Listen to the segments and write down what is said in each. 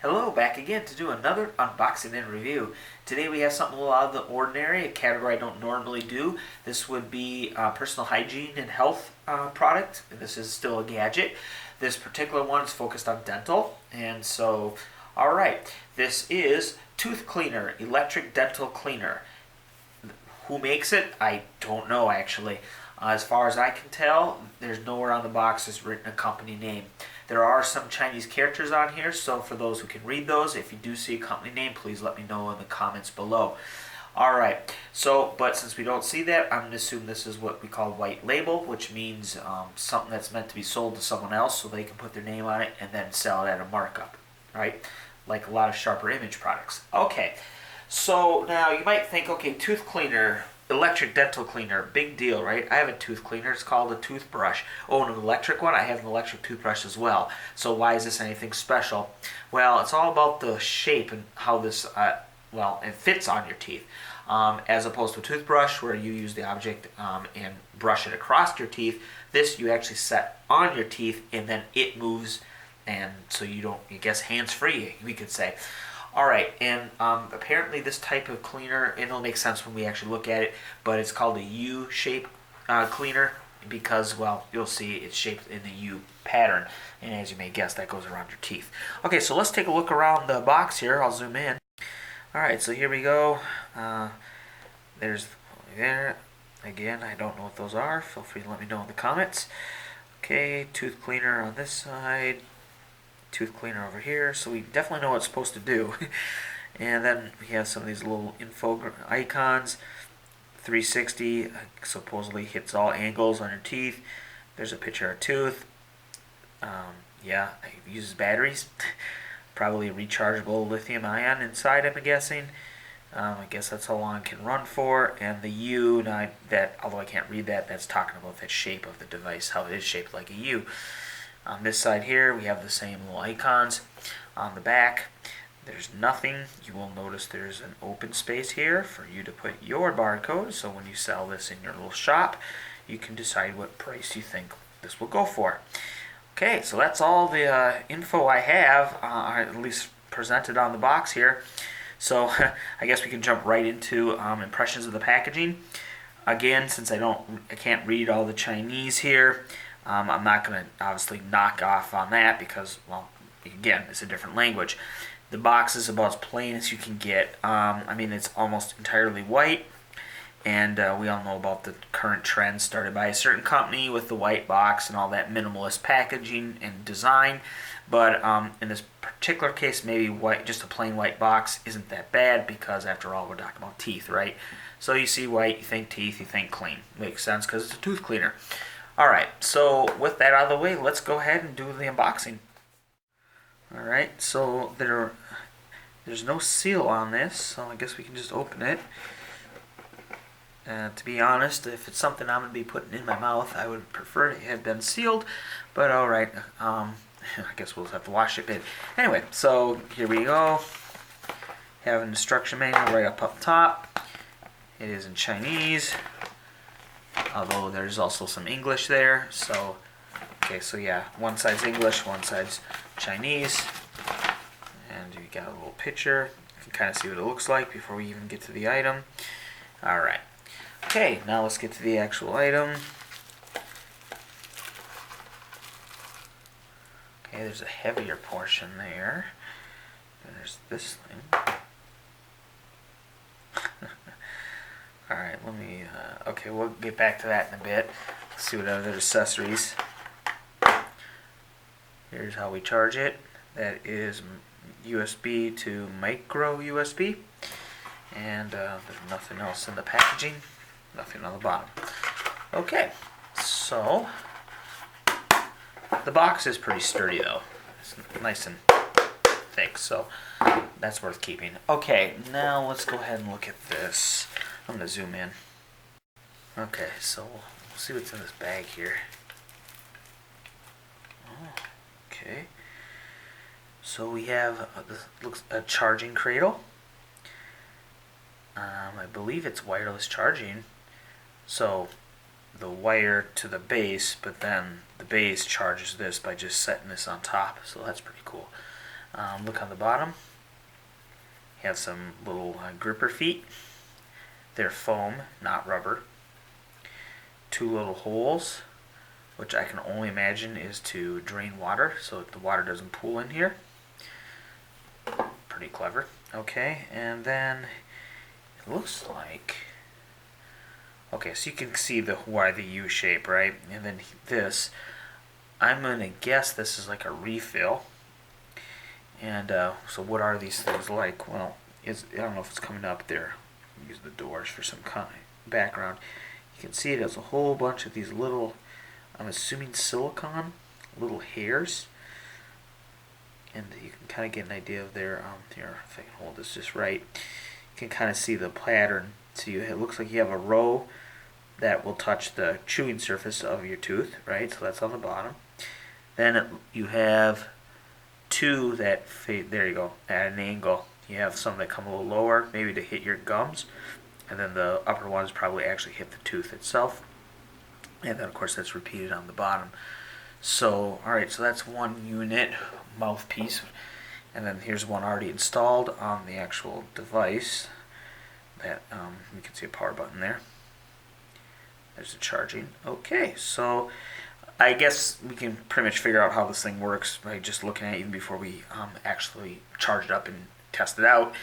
Hello, back again to do another unboxing and review. Today we have something a little out of the ordinary, a category I don't normally do. This would be personal hygiene and health product. This is still a gadget. This particular one is focused on dental. And so, alright, this is Tooth Cleaner, electric dental cleaner. Who makes it? I don't know actually. As far as I can tell, there's nowhere on the box that's written a company name. There are some Chinese characters on here, so for those who can read those, if you do see a company name, please let me know in the comments below. Alright, so, but since we don't see that, I'm going to assume this is what we call white label, which means something that's meant to be sold to someone else so they can put their name on it and then sell it at a markup, right? Like a lot of Sharper Image products. Okay, so now you might think, okay, tooth cleaner, electric dental cleaner, big deal, right? I have a tooth cleaner. It's called a toothbrush. Oh, and an electric one? I have an electric toothbrush as well. So why is this anything special? Well, it's all about the shape and how this, it fits on your teeth. As opposed to a toothbrush where you use the object and brush it across your teeth. This you actually set on your teeth and then it moves, and so you don't, I guess, hands-free, we could say. Alright, and apparently this type of cleaner, and it'll make sense when we actually look at it, but it's called a U-shape cleaner because, well, you'll see it's shaped in the U pattern, and as you may guess, that goes around your teeth. Okay, so let's take a look around the box here. I'll zoom in. Alright, so here we go. There's there. Again, I don't know what those are. Feel free to let me know in the comments. Okay, tooth cleaner on this side. Tooth cleaner over here, so we definitely know what it's supposed to do. And then we have some of these little info icons. 360 supposedly hits all angles on your teeth. There's a picture of a tooth. Yeah, it uses batteries. Probably a rechargeable lithium ion inside, I'm guessing. I guess that's how long it can run for. And the U, although I can't read that, that's talking about the shape of the device, how it is shaped like a U. On this side here, we have the same little icons. On the back, there's nothing. You will notice there's an open space here for you to put your barcode. So when you sell this in your little shop, you can decide what price you think this will go for. Okay, so that's all the info I have, at least presented on the box here. So I guess we can jump right into impressions of the packaging. Again, since I can't read all the Chinese here, I'm not going to obviously knock off on that because, well, again, it's a different language. The box is about as plain as you can get. I mean, it's almost entirely white, and we all know about the current trend started by a certain company with the white box and all that minimalist packaging and design. But in this particular case, maybe just a plain white box isn't that bad because, after all, we're talking about teeth, right? So you see white, you think teeth, you think clean. Makes sense because it's a tooth cleaner. Alright, so with that out of the way, let's go ahead and do the unboxing. Alright, so there's no seal on this, so I guess we can just open it. To be honest, if it's something I'm going to be putting in my mouth, I would prefer it had been sealed, but alright, I guess we'll have to wash it a bit. Anyway, so here we go. Have an instruction manual right up top. It is in Chinese, although there's also some English there. So, okay, so yeah, one side's English, one side's Chinese. And you got a little picture. You can kind of see what it looks like before we even get to the item. Alright. Okay, now let's get to the actual item. Okay, there's a heavier portion there. And there's this thing. Alright, let me, okay, we'll get back to that in a bit. Let's see what other accessories. Here's how we charge it. That is USB to micro USB. And there's nothing else in the packaging. Nothing on the bottom. Okay, so the box is pretty sturdy though. It's nice and thick, so that's worth keeping. Okay, now let's go ahead and look at this. I'm going to zoom in. Okay, so we'll see what's in this bag here. Oh, okay. So we have this looks a charging cradle. I believe it's wireless charging. So the wire to the base, but then the base charges this by just setting this on top. So that's pretty cool. Look on the bottom. You have some little gripper feet. They're foam, not rubber. 2 little holes, which I can only imagine is to drain water so that the water doesn't pool in here. Pretty clever. Okay, and then it looks like, okay, so you can see why the U shape, right? And then this, I'm gonna guess this is like a refill. And so what are these things like? Well, I don't know if it's coming up there. Use the doors for some kind of background. You can see it has a whole bunch of these little, I'm assuming silicone, little hairs. And you can kind of get an idea of their, here, if I can hold this just right, you can kind of see the pattern. So it looks like you have a row that will touch the chewing surface of your tooth, right? So that's on the bottom. Then you have 2 that, there you go, at an angle. You have some that come a little lower, maybe to hit your gums. And then the upper ones probably actually hit the tooth itself. And then, of course, that's repeated on the bottom. So, alright, so that's 1 unit mouthpiece. And then here's one already installed on the actual device. That you can see a power button there. There's the charging. Okay, so I guess we can pretty much figure out how this thing works by just looking at it even before we actually charge it up and test it out.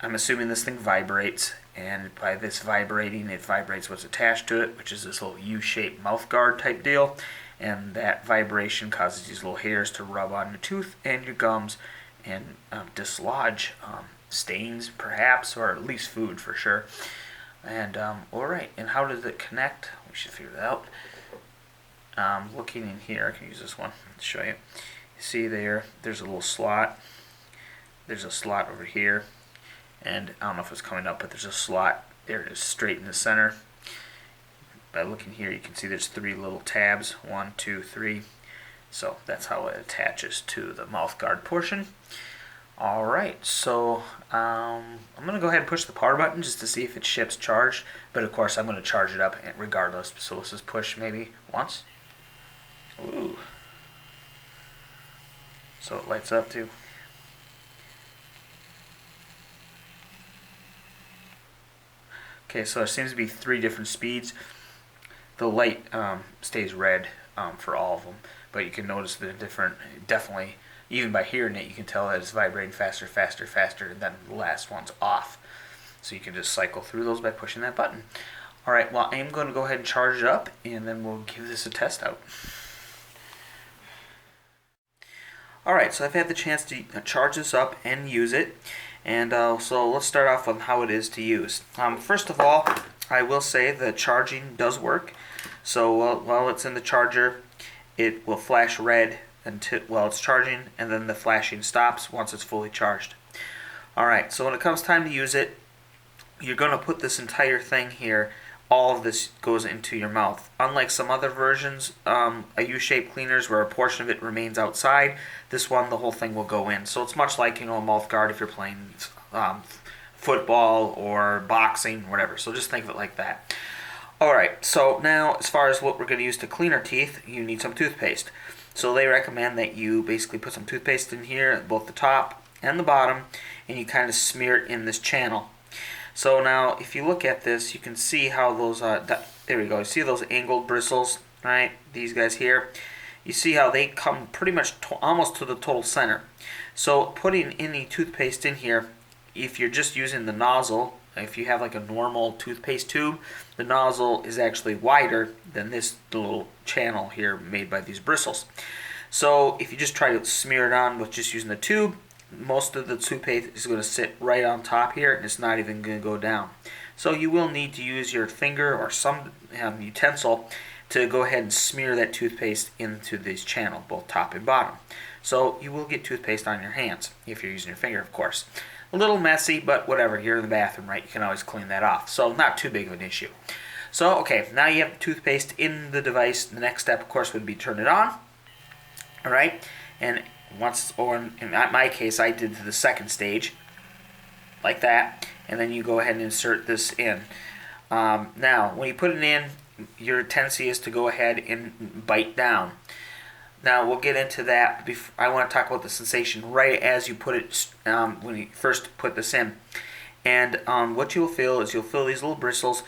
I'm assuming this thing vibrates, and by this vibrating, it vibrates what's attached to it, which is this little U-shaped mouth guard type deal, and that vibration causes these little hairs to rub on your tooth and your gums and dislodge stains, perhaps, or at least food for sure. And alright, and how does it connect? We should figure that out. Looking in here, I can use this one to show you. See there's a little slot. There's a slot over here, and I don't know if it's coming up, but there's a slot. There it is, straight in the center. By looking here, you can see there's 3 little tabs, 1, 2, 3. So that's how it attaches to the mouth guard portion. Alright, so I'm going to go ahead and push the power button just to see if it ships charged. But of course, I'm going to charge it up regardless. So let's just push maybe once. Ooh. So it lights up too. Okay, so there seems to be 3 different speeds. The light stays red for all of them, but you can notice the different, definitely, even by hearing it, you can tell that it's vibrating faster, faster, faster, and then the last one's off. So you can just cycle through those by pushing that button. Alright, well, I'm going to go ahead and charge it up, and then we'll give this a test out. Alright, so I've had the chance to charge this up and use it. And so let's start off on how it is to use. First of all, I will say the charging does work. So while it's in the charger, it will flash red while it's charging, and then the flashing stops once it's fully charged. Alright, so when it comes time to use it, you're going to put this entire thing here. All of this goes into your mouth. Unlike some other versions, a U-shaped cleaners where a portion of it remains outside, this one, the whole thing will go in. So it's much like, a mouth guard if you're playing football or boxing, whatever. So just think of it like that. Alright, so now as far as what we're going to use to clean our teeth, you need some toothpaste. So they recommend that you basically put some toothpaste in here, both the top and the bottom, and you kind of smear it in this channel. So now, if you look at this, you can see how those, there we go, you see those angled bristles, right? These guys here. You see how they come pretty much almost to the total center. So putting any toothpaste in here, if you're just using the nozzle, if you have like a normal toothpaste tube, the nozzle is actually wider than this little channel here made by these bristles. So if you just try to smear it on with just using the tube, most of the toothpaste is going to sit right on top here, and it's not even going to go down. So you will need to use your finger or some utensil to go ahead and smear that toothpaste into this channel, both top and bottom. So you will get toothpaste on your hands, if you're using your finger, of course. A little messy, but whatever, you're in the bathroom, right? You can always clean that off. So not too big of an issue. So, okay, now you have the toothpaste in the device. The next step, of course, would be turn it on. All right? And once, or in my case, I did the second stage, like that, and then you go ahead and insert this in. Now, when you put it in, your tendency is to go ahead and bite down. Now we'll get into that. I want to talk about the sensation right as you put it when you first put this in. And what you'll feel is you'll feel these little bristles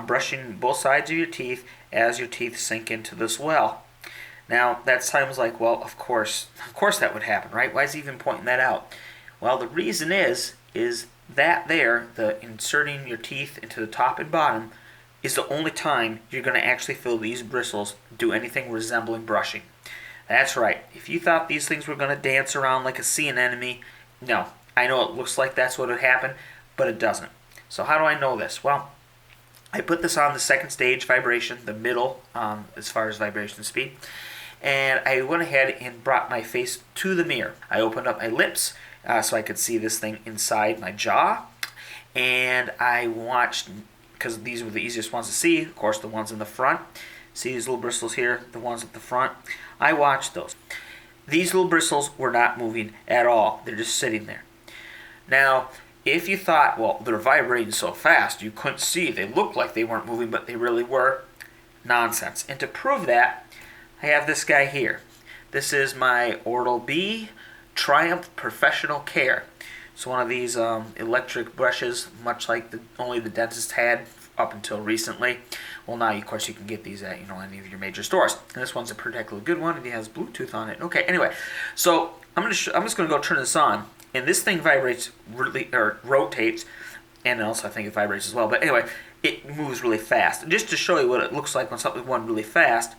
brushing both sides of your teeth as your teeth sink into this well. Now that sounds like, well, of course that would happen, right? Why is he even pointing that out? Well, the reason is that there, the inserting your teeth into the top and bottom, is the only time you're going to actually feel these bristles do anything resembling brushing. That's right. If you thought these things were going to dance around like a sea anemone, no. I know it looks like that's what would happen, but it doesn't. So how do I know this? Well, I put this on the second stage vibration, the middle, as far as vibration speed, and I went ahead and brought my face to the mirror. I opened up my lips so I could see this thing inside my jaw, and I watched, because these were the easiest ones to see, of course, the ones in the front. See these little bristles here, the ones at the front? I watched those. These little bristles were not moving at all. They're just sitting there. Now, if you thought, well, they're vibrating so fast you couldn't see, they looked like they weren't moving, but they really were, nonsense. And to prove that, I have this guy here. This is my Oral-B Triumph Professional Care. It's one of these electric brushes, much like only the dentist had up until recently. Well, now, of course, you can get these at any of your major stores. And this one's a particularly good one, and it has Bluetooth on it. Okay, anyway, so I'm just going to go turn this on, and this thing vibrates really, or rotates, and also I think it vibrates as well. But anyway, it moves really fast. And just to show you what it looks like when something went really fast.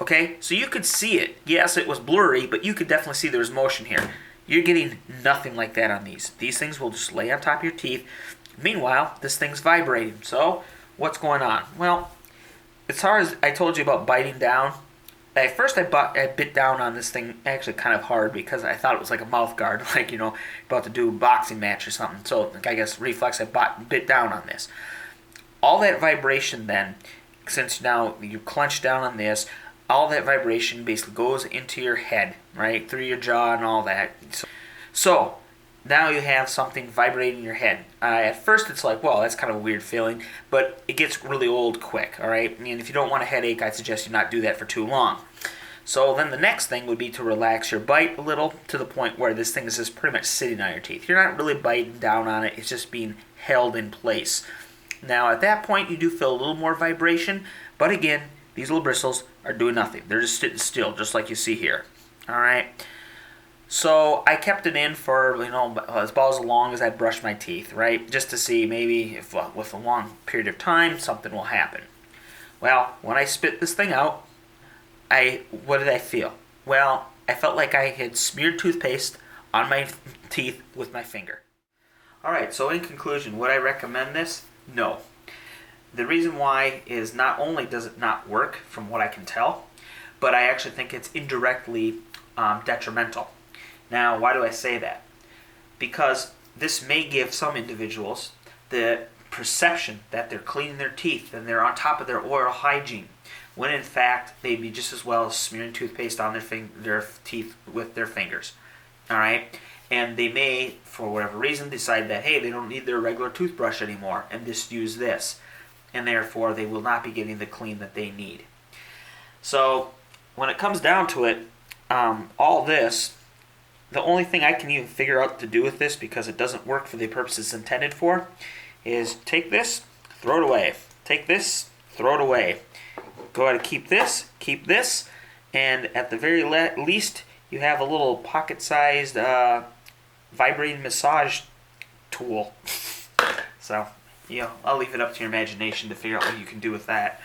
Okay, so you could see it. Yes, it was blurry, but you could definitely see there was motion here. You're getting nothing like that on these. These things will just lay on top of your teeth. Meanwhile, this thing's vibrating. So, what's going on? Well, as far as I told you about biting down, at first I bit down on this thing actually kind of hard because I thought it was like a mouth guard, like, about to do a boxing match or something. So, I guess reflex, I bit down on this. All that vibration then, since now you clench down on this, all that vibration basically goes into your head, right? Through your jaw and all that. So now you have something vibrating in your head. At first it's like, well, that's kind of a weird feeling, but it gets really old quick, all right? I mean, if you don't want a headache, I'd suggest you not do that for too long. So then the next thing would be to relax your bite a little to the point where this thing is just pretty much sitting on your teeth. You're not really biting down on it. It's just being held in place. Now at that point you do feel a little more vibration, but again, these little bristles are doing nothing. They're just sitting still, just like you see here. All right. So I kept it in for about as long as I brushed my teeth, right, just to see maybe if with a long period of time something will happen. Well, when I spit this thing out, what did I feel? Well, I felt like I had smeared toothpaste on my teeth with my finger. All right. So in conclusion, would I recommend this? No. The reason why is not only does it not work, from what I can tell, but I actually think it's indirectly detrimental. Now, why do I say that? Because this may give some individuals the perception that they're cleaning their teeth and they're on top of their oral hygiene, when in fact they'd be just as well as smearing toothpaste on their teeth with their fingers. All right? And they may, for whatever reason, decide that, hey, they don't need their regular toothbrush anymore and just use this. And therefore they will not be getting the clean that they need. So when it comes down to it, all this, the only thing I can even figure out to do with this, because it doesn't work for the purposes it's intended for, is take this, throw it away. Take this, throw it away. Go ahead and keep this, and at the very least, you have a little pocket-sized vibrating massage tool. So, I'll leave it up to your imagination to figure out what you can do with that.